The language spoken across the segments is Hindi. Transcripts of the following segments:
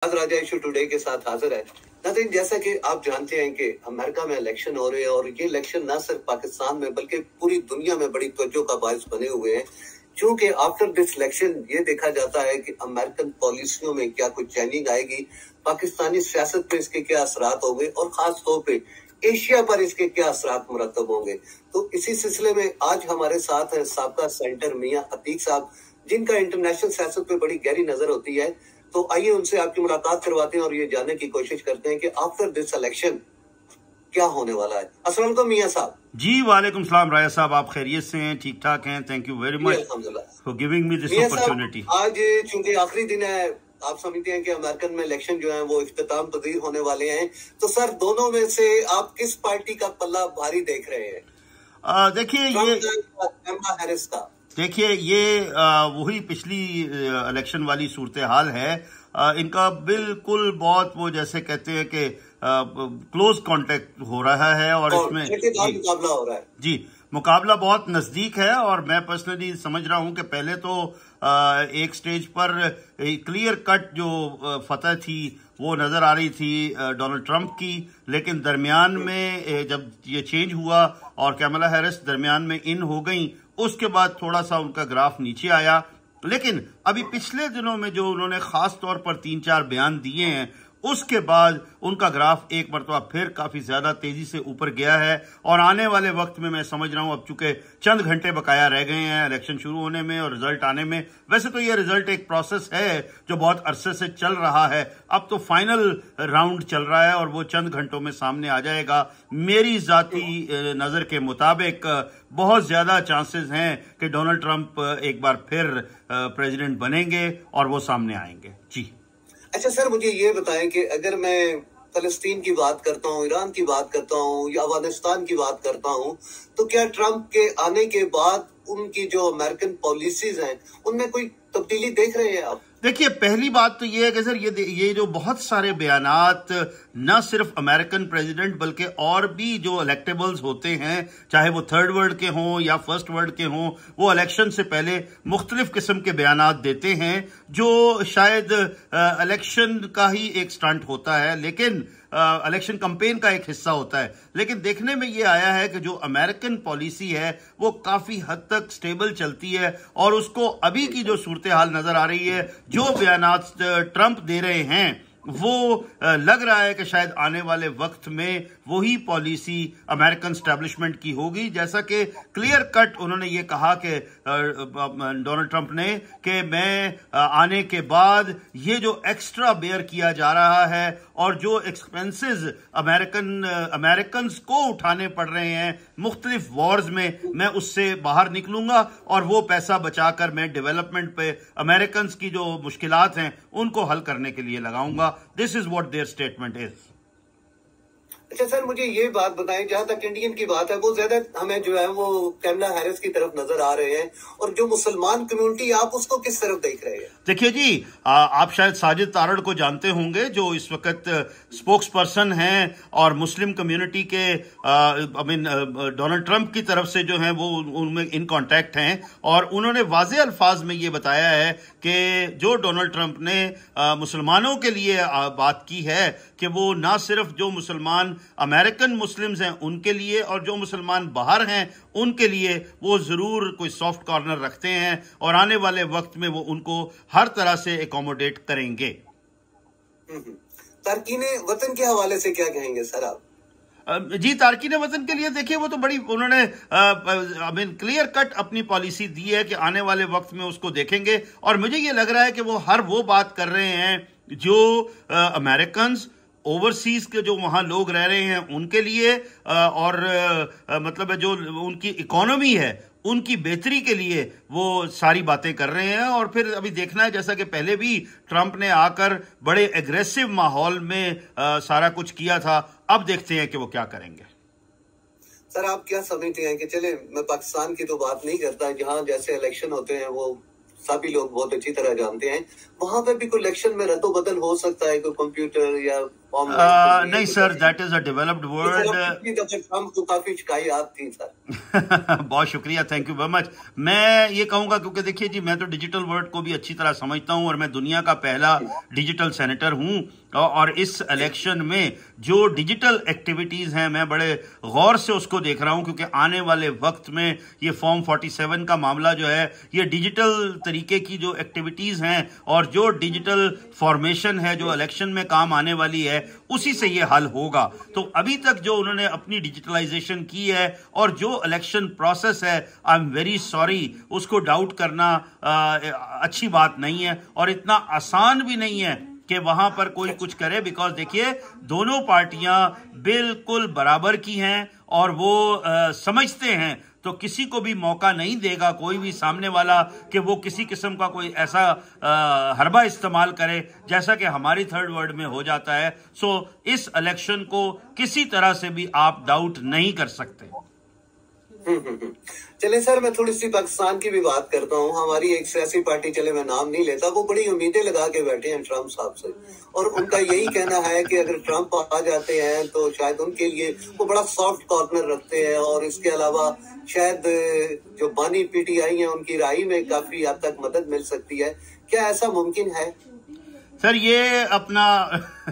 आज राजा इशू टुडे के साथ हाजिर है। नाज़रीन, जैसा कि आप जानते हैं कि अमेरिका में इलेक्शन हो रहे हैं और ये इलेक्शन न सिर्फ पाकिस्तान में बल्कि पूरी दुनिया में बड़ी तवज्जो का बायस बने हुए हैं। क्योंकि आफ्टर दिस इलेक्शन ये देखा जाता है कि अमेरिकन पॉलिसियों में क्या कुछ चेंजिंग आएगी, पाकिस्तानी सियासत पे इसके क्या असरात होंगे और खास तौर पे एशिया पर इसके क्या असरात मुरतब होंगे। तो इसी सिलसिले में आज हमारे साथ है साबका सेनेटर मियां अतीक साहब, जिनका इंटरनेशनल सियासत पे बड़ी गहरी नजर होती है। तो आइए उनसे आपकी मुलाकात करवाते हैं और ये जानने की कोशिश करते हैं कि आफ्टर दिस इलेक्शन क्या होने वाला है। अस्सलाम वालेकुम मियां साहब। जी वालेकुम सलाम राया साहब, आप खैरियत से हैं? ठीक ठाक हैं? Thank you very much for giving me this opportunity. आज चूंकि आखिरी दिन है, आप समझते हैं कि अमेरिकन में इलेक्शन जो है वो इख्तिताम पजीर होने वाले हैं, तो सर दोनों में से आप किस पार्टी का पल्ला भारी देख रहे हैं? देखिए ये वही पिछली इलेक्शन वाली सूरत हाल है। इनका बिल्कुल बहुत वो जैसे कहते हैं कि क्लोज कांटेक्ट हो रहा है और इसमें मुकाबला हो रहा है। जी, मुकाबला बहुत नजदीक है और मैं पर्सनली समझ रहा हूं कि पहले तो एक स्टेज पर क्लियर कट जो फतह थी वो नजर आ रही थी डोनाल्ड ट्रंप की, लेकिन दरमियान में जब ये चेंज हुआ और कैमला हैरिस दरमियान में इन हो गई, उसके बाद थोड़ा सा उनका ग्राफ नीचे आया। लेकिन अभी पिछले दिनों में जो उन्होंने खास तौर पर 3-4 बयान दिए हैं, उसके बाद उनका ग्राफ एक मरतबा फिर काफी ज्यादा तेजी से ऊपर गया है और आने वाले वक्त में मैं समझ रहा हूं, अब चूंकि चंद घंटे बकाया रह गए हैं इलेक्शन शुरू होने में और रिजल्ट आने में। वैसे तो ये रिजल्ट एक प्रोसेस है जो बहुत अरसे से चल रहा है, अब तो फाइनल राउंड चल रहा है और वो चंद घंटों में सामने आ जाएगा। मेरी जाती नजर के मुताबिक बहुत ज्यादा चांसेस हैं कि डोनाल्ड ट्रंप एक बार फिर प्रेसिडेंट बनेंगे और वो सामने आएंगे। जी अच्छा सर, मुझे ये बताएं कि अगर मैं फलस्तीन की बात करता हूँ, ईरान की बात करता हूँ या अफगानिस्तान की बात करता हूँ, तो क्या ट्रंप के आने के बाद उनकी जो अमेरिकन पॉलिसीज हैं उनमें कोई तब्दीली देख रहे हैं आप? देखिए, पहली बात तो ये है कि सर ये जो बहुत सारे बयानात न सिर्फ अमेरिकन प्रेसिडेंट बल्कि और भी जो इलेक्टेबल्स होते हैं, चाहे वो थर्ड वर्ल्ड के हों या फर्स्ट वर्ल्ड के हों, वो इलेक्शन से पहले मुख्तलिफ किस्म के बयानात देते हैं जो शायद इलेक्शन का ही एक स्टंट होता है, लेकिन इलेक्शन कैंपेन का एक हिस्सा होता है। लेकिन देखने में ये आया है कि जो अमेरिकन पॉलिसी है वो काफी हद तक स्टेबल चलती है और उसको अभी की जो सूरत हाल नजर आ रही है, जो बयानात ट्रंप दे रहे हैं, वो लग रहा है कि शायद आने वाले वक्त में वही पॉलिसी अमेरिकन स्टैब्लिशमेंट की होगी। जैसा कि क्लियर कट उन्होंने ये कहा कि डोनाल्ड ट्रंप ने कि मैं आने के बाद ये जो एक्स्ट्रा बेयर किया जा रहा है और जो एक्सपेंसेस अमेरिकन को उठाने पड़ रहे हैं मुख्तलिफ वॉर्स में, मैं उससे बाहर निकलूंगा और वो पैसा बचाकर मैं डेवलपमेंट पे अमेरिकन की जो मुश्किलात हैं उनको हल करने के लिए लगाऊंगा। This is what their statement is. अच्छा सर, मुझे ये बात बताएं, जहां तक इंडियन की बात है वो ज्यादा हमें जो है वो कैमला हैरिस की तरफ नजर आ रहे हैं, और जो मुसलमान कम्युनिटी आप उसको किस तरफ देख रहे हैं? देखिए जी, आप शायद साजिद तारड़ को जानते होंगे जो इस वक्त स्पोक्स पर्सन हैं और मुस्लिम कम्युनिटी के डोनाल्ड ट्रंप की तरफ से जो हैं वो उनमें इन कांटेक्ट हैं, और उन्होंने वाज़ेह अल्फाज में ये बताया है कि जो डोनाल्ड ट्रंप ने मुसलमानों के लिए बात की है कि वो ना सिर्फ जो मुसलमान अमेरिकन मुस्लिम्स हैं उनके लिए और जो मुसलमान बाहर हैं उनके लिए वो जरूर कोई सॉफ्ट कॉर्नर रखते हैं और आने वाले वक्त में वो उनको हर तरह से एकोमोडेट करेंगे। तारकीन वतन के हवाले से क्या कहेंगे सर आप? जी, तारकीन वतन के लिए देखिए वो तो बड़ी उन्होंने क्लियर कट अपनी पॉलिसी दी है कि आने वाले वक्त में उसको देखेंगे, और मुझे ये लग रहा है कि वो हर वो बात कर रहे हैं जो अमेरिकन ओवरसीज के जो वहां लोग रह रहे हैं उनके लिए और मतलब जो उनकी इकोनॉमी है उनकी बेहतरी के लिए वो सारी बातें कर रहे हैं। और फिर अभी देखना है, जैसा कि पहले भी ट्रंप ने आकर बड़े एग्रेसिव माहौल में सारा कुछ किया था, अब देखते हैं कि वो क्या करेंगे। सर आप क्या समझते हैं कि चले, मैं पाकिस्तान की तो बात नहीं करता, जहां जैसे इलेक्शन होते हैं वो सभी लोग बहुत अच्छी तरह जानते हैं, वहां पर भी कोई इलेक्शन में रद्दोबदल हो सकता है, कोई कंप्यूटर या नहीं sir, that is a developed word. Trump को काफी शिकायत थी सर। बहुत शुक्रिया, थैंक यू वेरी मच। मैं ये कहूंगा, क्योंकि देखिए जी, मैं तो डिजिटल वर्ड को भी अच्छी तरह समझता हूं और मैं दुनिया का पहला डिजिटल सेनेटर हूं, और इस इलेक्शन में जो डिजिटल एक्टिविटीज हैं मैं बड़े गौर से उसको देख रहा हूं, क्योंकि आने वाले वक्त में ये फॉर्म 47 का मामला जो है, ये डिजिटल तरीके की जो एक्टिविटीज हैं और जो डिजिटल फॉर्मेशन है जो इलेक्शन में काम आने वाली है, उसी से ये हल होगा। तो अभी तक जो उन्होंने अपनी डिजिटलाइजेशन की है और जो इलेक्शन प्रोसेस है, आई एम वेरी सॉरी, उसको डाउट करना अच्छी बात नहीं है और इतना आसान भी नहीं है कि वहां पर कोई कुछ करे। बिकॉज देखिए, दोनों पार्टियां बिल्कुल बराबर की हैं और वो समझते हैं, तो किसी को भी मौका नहीं देगा कोई भी सामने वाला कि वो किसी किस्म का कोई ऐसा हरबा इस्तेमाल करे जैसा कि हमारी थर्ड वर्ल्ड में हो जाता है। सो इस इलेक्शन को किसी तरह से भी आप डाउट नहीं कर सकते। चले सर, मैं थोड़ी सी पाकिस्तान की भी बात करता हूँ। हमारी एक सियासी पार्टी, चले मैं नाम नहीं लेता, वो बड़ी उम्मीदें लगा के बैठे हैं ट्रम्प साहब से, और उनका यही कहना है कि अगर ट्रम्प आ जाते हैं तो शायद उनके लिए वो बड़ा सॉफ्ट कॉर्नर रखते हैं, और इसके अलावा शायद जो बानी पीटीआई है उनकी राय में काफी हद तक मदद मिल सकती है। क्या ऐसा मुमकिन है? सर, ये अपना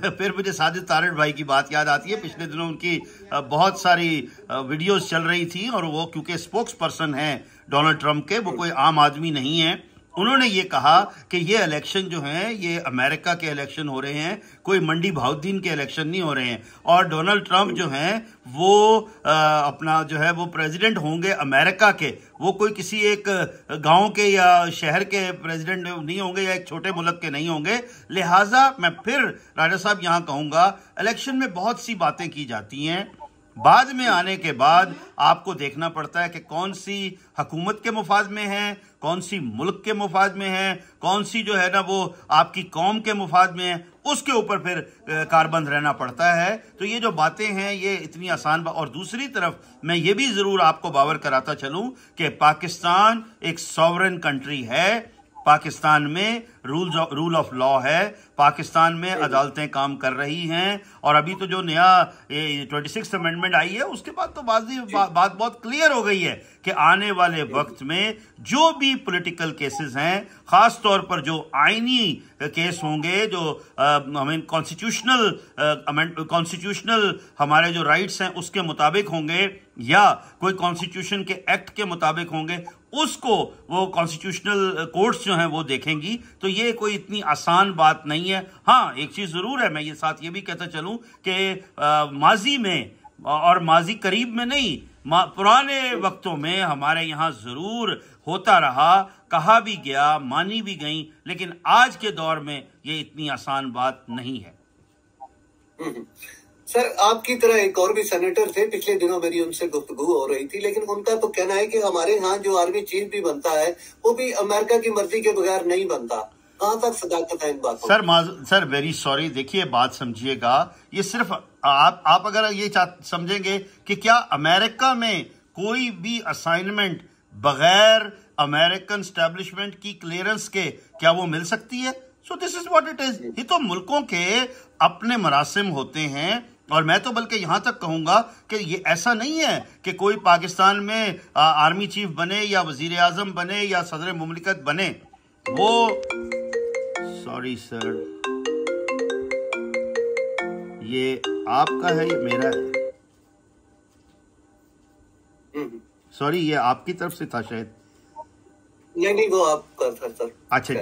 फिर मुझे साजिद तारड़ भाई की बात याद आती है। पिछले दिनों उनकी बहुत सारी वीडियोस चल रही थी, और वो क्योंकि स्पोक्स पर्सन हैं डोनाल्ड ट्रंप के, वो कोई आम आदमी नहीं है। उन्होंने ये कहा कि ये इलेक्शन जो है, ये अमेरिका के इलेक्शन हो रहे हैं, कोई मंडी भाउद्दीन के इलेक्शन नहीं हो रहे हैं। और डोनाल्ड ट्रंप जो हैं वो अपना जो है वो प्रेसिडेंट होंगे अमेरिका के, वो कोई किसी एक गांव के या शहर के प्रेसिडेंट नहीं होंगे या एक छोटे मुल्क के नहीं होंगे। लिहाजा मैं फिर राजा साहब यहां कहूंगा, इलेक्शन में बहुत सी बातें की जाती हैं, बाद में आने के बाद आपको देखना पड़ता है कि कौन सी हुकूमत के मुफाद में है, कौन सी मुल्क के मुफाद में है, कौन सी जो है ना वो आपकी कौम के मुफाद में है, उसके ऊपर फिर कारबंद रहना पड़ता है। तो ये जो बातें हैं ये इतनी आसान और दूसरी तरफ मैं ये भी जरूर आपको बावर कराता चलूं कि पाकिस्तान एक सॉवरेन कंट्री है, पाकिस्तान में रूल ऑफ लॉ है, पाकिस्तान में अदालतें काम कर रही हैं, और अभी तो जो नया 26th अमेंडमेंट आई है उसके बाद तो बात बहुत क्लियर हो गई है कि आने वाले वक्त में जो भी पॉलिटिकल केसेस हैं, खास तौर पर जो आईनी केस होंगे, जो हमें कॉन्स्टिट्यूशनल हमारे जो राइट्स हैं उसके मुताबिक होंगे या कोई कॉन्स्टिट्यूशन के एक्ट के मुताबिक होंगे, उसको वो कॉन्स्टिट्यूशनल कोर्ट्स जो हैं वो देखेंगी। तो ये कोई इतनी आसान बात नहीं है। हाँ, एक चीज जरूर है, मैं ये साथ ये भी कहता चलूं कि माजी में और माजी करीब में नहीं, पुराने वक्तों में हमारे यहां जरूर होता रहा, कहा भी गया, मानी भी गई, लेकिन आज के दौर में ये इतनी आसान बात नहीं है। सर, आपकी तरह एक और भी सेनेटर थे, पिछले दिनों मेरी उनसे गुफ्तगू हो रही थी, लेकिन उनका तो कहना है कि हमारे यहाँ जो आर्मी चीफ भी बनता है वो भी अमेरिका की मर्जी के बगैर नहीं बनता। कहाँ तक सदाकत है इन बातों? सर वेरी सॉरी, देखिए बात समझिएगा, ये सिर्फ आप अगर ये समझेंगे कि क्या अमेरिका में कोई भी असाइनमेंट बगैर अमेरिकन स्टैब्लिशमेंट की क्लियरेंस के क्या वो मिल सकती है? So this is what it is. ये तो मुल्कों के अपने मरासिम होते हैं, और मैं तो बल्कि यहां तक कहूंगा कि ये ऐसा नहीं है कि कोई पाकिस्तान में आर्मी चीफ बने या वजीर आजम बने या सदर मुमलिकत बने, वो सॉरी सर, ये आपका है, ये मेरा है, सॉरी ये आपकी तरफ से था शायद। नहीं, वो आपका था सर। अच्छा जी।